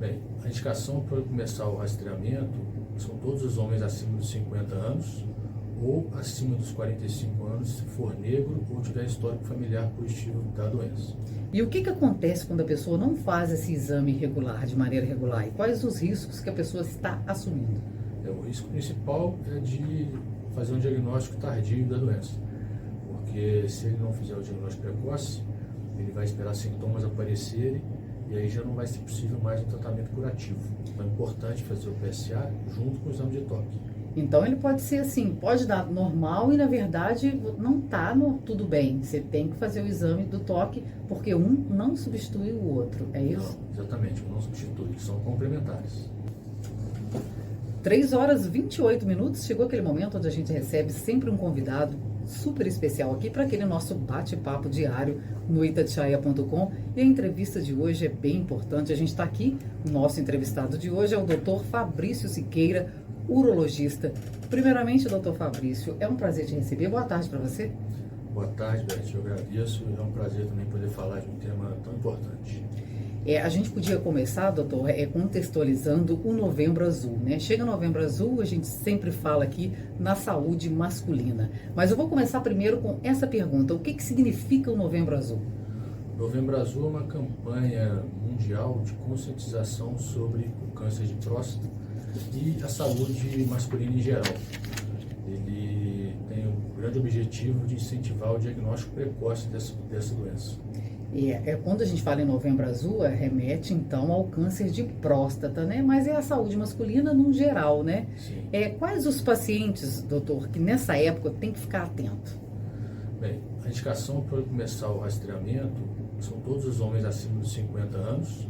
Bem, a indicação para começar o rastreamento são todos os homens acima dos 50 anos ou acima dos 45 anos, se for negro ou tiver histórico familiar positivo da doença. E o que acontece quando a pessoa não faz esse exame regular, de maneira regular? E quais os riscos que a pessoa está assumindo? O risco principal é de fazer um diagnóstico tardio da doença, porque se ele não fizer o diagnóstico precoce, ele vai esperar sintomas aparecerem e aí já não vai ser possível mais um tratamento curativo. Então é importante fazer o PSA junto com o exame de toque. Então ele pode ser assim, pode dar normal e na verdade não está tudo bem. Você tem que fazer o exame do toque porque um não substitui o outro, é isso? Não, exatamente, não substitui, são complementares. 3h28, chegou aquele momento onde a gente recebe sempre um convidado super especial aqui para aquele nosso bate-papo diário no Itatiaia.com. E a entrevista de hoje é bem importante. A gente está aqui, o nosso entrevistado de hoje é o Dr. Fabrício Siqueira, urologista. Primeiramente, doutor Fabrício, é um prazer te receber. Boa tarde para você. Boa tarde, Beth. Eu agradeço. É um prazer também poder falar de um tema tão importante. A gente podia começar, doutor, contextualizando o Novembro Azul, né? Chega Novembro Azul, a gente sempre fala aqui na saúde masculina. Mas eu vou começar primeiro com essa pergunta. O que significa o Novembro Azul? Novembro Azul é uma campanha mundial de conscientização sobre o câncer de próstata e a saúde masculina em geral. Ele tem o grande objetivo de incentivar o diagnóstico precoce dessa doença. Quando a gente fala em Novembro Azul, remete então ao câncer de próstata, né? Mas é a saúde masculina no geral, né? Sim. Quais os pacientes, doutor, que nessa época tem que ficar atento? Bem, a indicação para começar o rastreamento são todos os homens acima dos 50 anos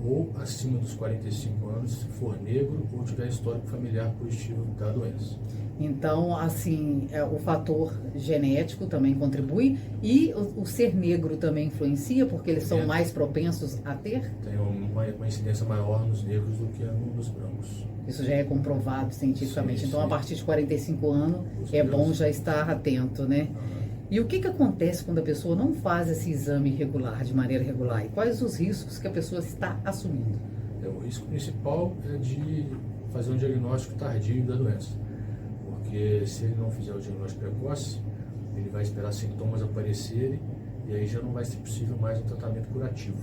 ou acima dos 45 anos, se for negro ou tiver histórico familiar positivo da doença. Então, assim, o fator genético também contribui e o ser negro também influencia, porque eles são mais propensos a ter? Tem uma incidência maior nos negros do que nos brancos. Isso já é comprovado cientificamente. Sim, então, sim. A partir de 45 anos, é bom já estar atento, né? E o que acontece quando a pessoa não faz esse exame regular, de maneira regular? E quais os riscos que a pessoa está assumindo? O risco principal é de fazer um diagnóstico tardio da doença, porque se ele não fizer o diagnóstico precoce, ele vai esperar sintomas aparecerem e aí já não vai ser possível mais um tratamento curativo.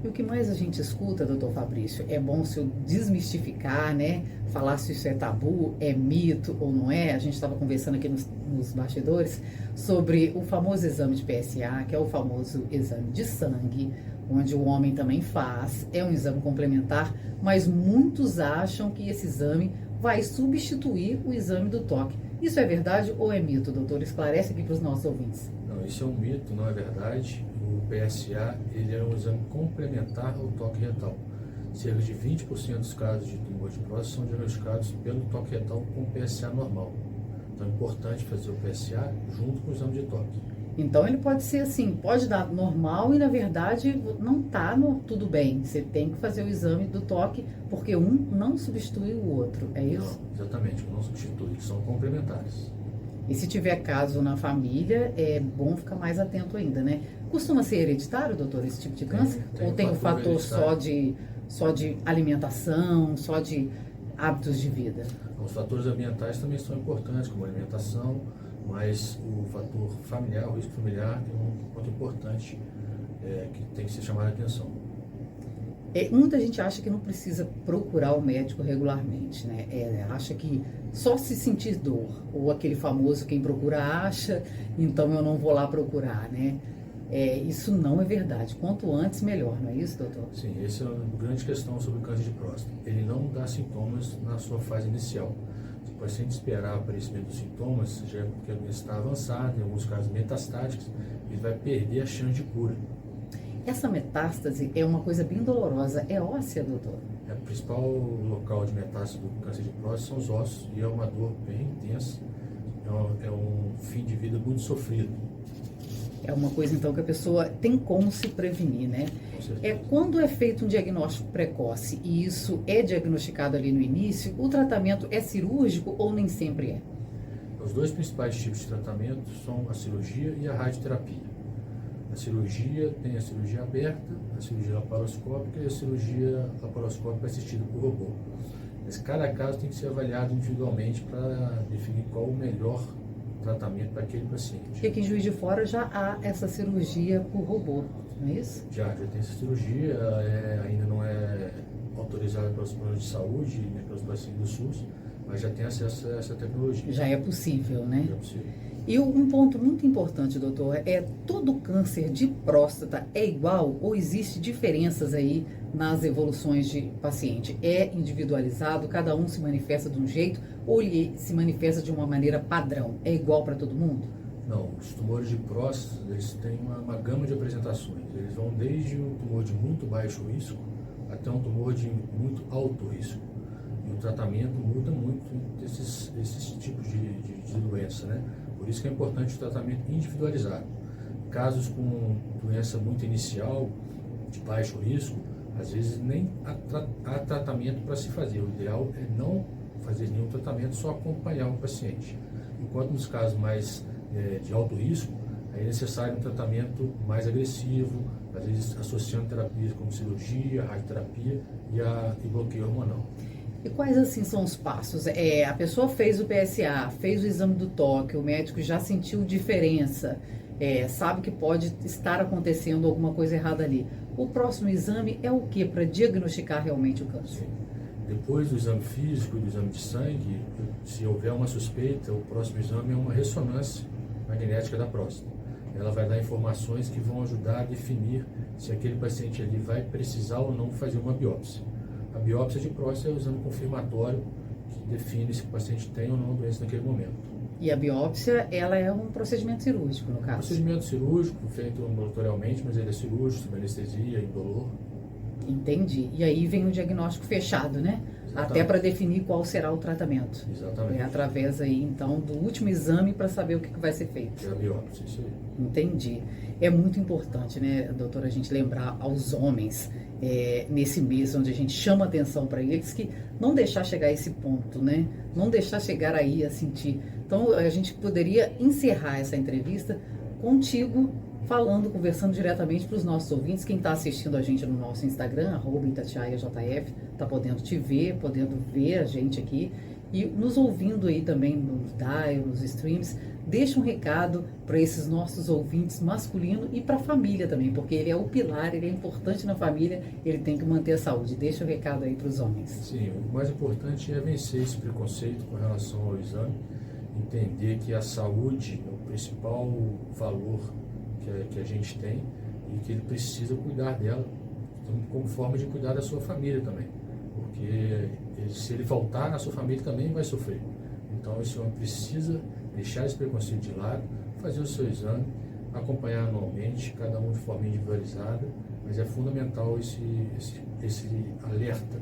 E o que mais a gente escuta, doutor Fabrício, é bom se eu desmistificar, né? Falar se isso é tabu, é mito ou não é. A gente estava conversando aqui nos bastidores sobre o famoso exame de PSA, que é o famoso exame de sangue, onde o homem também faz. É um exame complementar, mas muitos acham que esse exame vai substituir o exame do toque. Isso é verdade ou é mito, doutor? Esclarece aqui para os nossos ouvintes. Não, isso é um mito, não é verdade. O PSA ele é um exame complementar ao toque retal. Cerca de 20% dos casos de tumor de próstata são diagnosticados pelo toque retal com PSA normal. Então é importante fazer o PSA junto com o exame de toque. Então ele pode ser assim, pode dar normal e na verdade não está tudo bem. Você tem que fazer o exame do toque porque um não substitui o outro, é isso? Não, exatamente, não substitui, são complementares. E se tiver caso na família, é bom ficar mais atento ainda, né? Costuma ser hereditário, doutor, esse tipo de câncer? Ou tem um fator só de alimentação, só de hábitos de vida? Os fatores ambientais também são importantes, como alimentação, mas o fator familiar, o risco familiar, é um ponto importante que tem que ser chamado a atenção. Muita gente acha que não precisa procurar o médico regularmente, né? Acha que só se sentir dor, ou aquele famoso quem procura acha, então eu não vou lá procurar, né? Isso não é verdade. Quanto antes, melhor, não é isso, doutor? Sim, essa é uma grande questão sobre o câncer de próstata. Ele não dá sintomas na sua fase inicial. Se o paciente esperar o aparecimento dos sintomas, já é porque a doença está avançada, em alguns casos metastáticos, ele vai perder a chance de cura. Essa metástase é uma coisa bem dolorosa. É óssea, doutor? O principal local de metástase do câncer de próstata são os ossos e é uma dor bem intensa. É um fim de vida muito sofrido. É uma coisa, então, que a pessoa tem como se prevenir, né? Com certeza. Quando é feito um diagnóstico precoce e isso é diagnosticado ali no início, o tratamento é cirúrgico ou nem sempre é? Os dois principais tipos de tratamento são a cirurgia e a radioterapia. A cirurgia tem a cirurgia aberta, a cirurgia laparoscópica e a cirurgia laparoscópica assistida por robô. Mas cada caso tem que ser avaliado individualmente para definir qual o melhor tratamento para aquele paciente. Porque aqui em Juiz de Fora já há essa cirurgia por robô, não é isso? Já tem essa cirurgia, ainda não é autorizada pelos planos de saúde, nem pelos pacientes do SUS, mas já tem acesso a essa tecnologia. Já é possível, né? Já é possível. E um ponto muito importante, doutor, todo câncer de próstata é igual ou existe diferenças aí nas evoluções de paciente? É individualizado, cada um se manifesta de um jeito ou ele se manifesta de uma maneira padrão? É igual para todo mundo? Não, os tumores de próstata, eles têm uma gama de apresentações. Eles vão desde um tumor de muito baixo risco até um tumor de muito alto risco. E o tratamento muda muito esses tipos de doença, né? Por isso que é importante o tratamento individualizado. Casos com doença muito inicial, de baixo risco, às vezes nem há tratamento para se fazer. O ideal é não fazer nenhum tratamento, só acompanhar o paciente. Enquanto nos casos mais de alto risco, é necessário um tratamento mais agressivo, às vezes associando terapias como cirurgia, radioterapia e bloqueio hormonal. E quais assim são os passos? A pessoa fez o PSA, fez o exame do toque, o médico já sentiu diferença, sabe que pode estar acontecendo alguma coisa errada ali. O próximo exame é o que para diagnosticar realmente o câncer? Sim. Depois do exame físico e do exame de sangue, se houver uma suspeita, o próximo exame é uma ressonância magnética da próstata. Ela vai dar informações que vão ajudar a definir se aquele paciente ali vai precisar ou não fazer uma biópsia. A biópsia de próstata é o exame confirmatório que define se o paciente tem ou não a doença naquele momento. E a biópsia, ela é um procedimento cirúrgico, no caso? Procedimento cirúrgico, feito ambulatorialmente, mas ele é cirúrgico, sob anestesia, indolor. Entendi. E aí vem o diagnóstico fechado, né? Exatamente. Até para definir qual será o tratamento. Exatamente. Através aí, então, do último exame para saber o que vai ser feito. É a biópsia, isso aí. Entendi. É muito importante, né, doutora, a gente lembrar aos homens, nesse mês onde a gente chama atenção para eles, que não deixar chegar a esse ponto, né? Não deixar chegar aí a sentir. Então, a gente poderia encerrar essa entrevista contigo, conversando diretamente para os nossos ouvintes. Quem está assistindo a gente no nosso Instagram, @itatiaiajf, está podendo te ver, podendo ver a gente aqui e nos ouvindo aí também nos dial, nos streams. Deixa um recado para esses nossos ouvintes masculinos e para a família também, porque ele é o pilar, ele é importante na família, ele tem que manter a saúde. Deixa um recado aí para os homens. Sim, o mais importante é vencer esse preconceito com relação ao exame, entender que a saúde é o principal valor que a gente tem e que ele precisa cuidar dela, como forma de cuidar da sua família também, porque se ele faltar na sua família também vai sofrer. Então esse homem precisa deixar esse preconceito de lado, fazer o seu exame, acompanhar anualmente, cada um de forma individualizada, mas é fundamental esse alerta.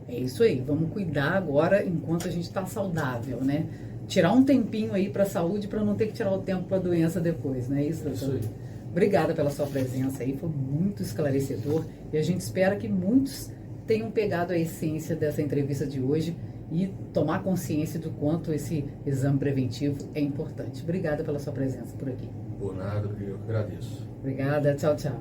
É isso aí, vamos cuidar agora enquanto a gente está saudável, né? Tirar um tempinho aí para a saúde para não ter que tirar o tempo para a doença depois, não é isso, doutor? Isso aí. Obrigada pela sua presença aí, foi muito esclarecedor e a gente espera que muitos tenham pegado a essência dessa entrevista de hoje e tomar consciência do quanto esse exame preventivo é importante. Obrigada pela sua presença por aqui. Por nada, eu que agradeço. Obrigada, tchau, tchau.